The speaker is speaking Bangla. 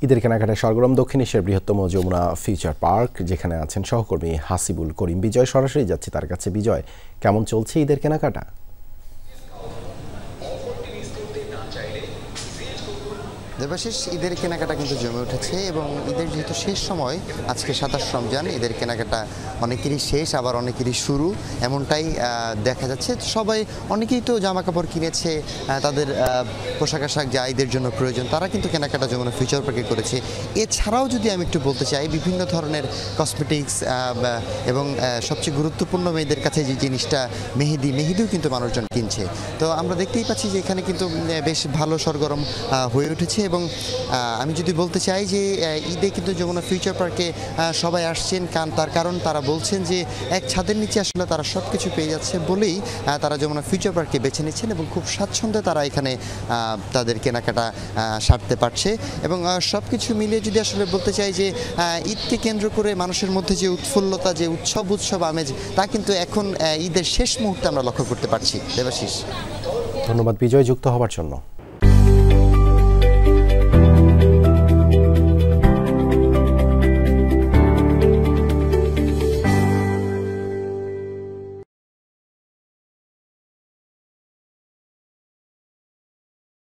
ঈদের কেনাকাটায় সরগরম দক্ষিণ এশিয়ার বৃহত্তম যমুনা ফিউচার পার্ক, যেখানে আছেন সহকর্মী হাসিবুল করিম বিজয়। সরাসরি যাচ্ছে তার কাছে। বিজয়, কেমন চলছে ঈদের কেনাকাটা? দেবাশিস, ঈদের কেনাকাটা কিন্তু জমে উঠেছে এবং ঈদের যেহেতু শেষ সময়, আজকে 27 রমজান, ঈদের কেনাকাটা অনেকেরই শেষ আবার অনেকেরই শুরু, এমনটাই দেখা যাচ্ছে। সবাই অনেকেই তো জামা কাপড় কিনেছে, তাদের পোশাক আশাক যা ঈদের জন্য প্রয়োজন তারা কিন্তু কেনাকাটা যমুনা ফিউচার পার্কে করেছে। এছাড়াও যদি আমি একটু বলতে চাই, বিভিন্ন ধরনের কসমেটিক্স এবং সবচেয়ে গুরুত্বপূর্ণ মেয়েদের কাছে যে জিনিসটা মেহেদিও কিন্তু মানুষজন কিনছে। তো আমরা দেখতেই পাচ্ছি যে এখানে কিন্তু বেশ ভালো সরগরম হয়ে উঠেছে। এবং আমি যদি বলতে চাই যে ঈদে কিন্তু যমুনা ফিউচার পার্কে সবাই আসছেন, তার কারণ তারা বলছেন যে এক ছাদের নিচে আসলে তারা সব কিছু পেয়ে যাচ্ছে বলেই তারা যমুনা ফিউচার পার্কে বেছে নিচ্ছেন এবং খুব স্বাচ্ছন্দ্যে তারা এখানে তাদের কেনাকাটা সারতে পারছে। এবং সব কিছু মিলিয়ে যদি আসলে বলতে চাই যে ঈদকে কেন্দ্র করে মানুষের মধ্যে যে উৎফুল্লতা, যে উৎসব আমেজ, তা কিন্তু এখন ঈদের শেষ মুহূর্তে আমরা লক্ষ্য করতে পারছি। দেবাশিস, ধন্যবাদ বিজয় যুক্ত হবার জন্য।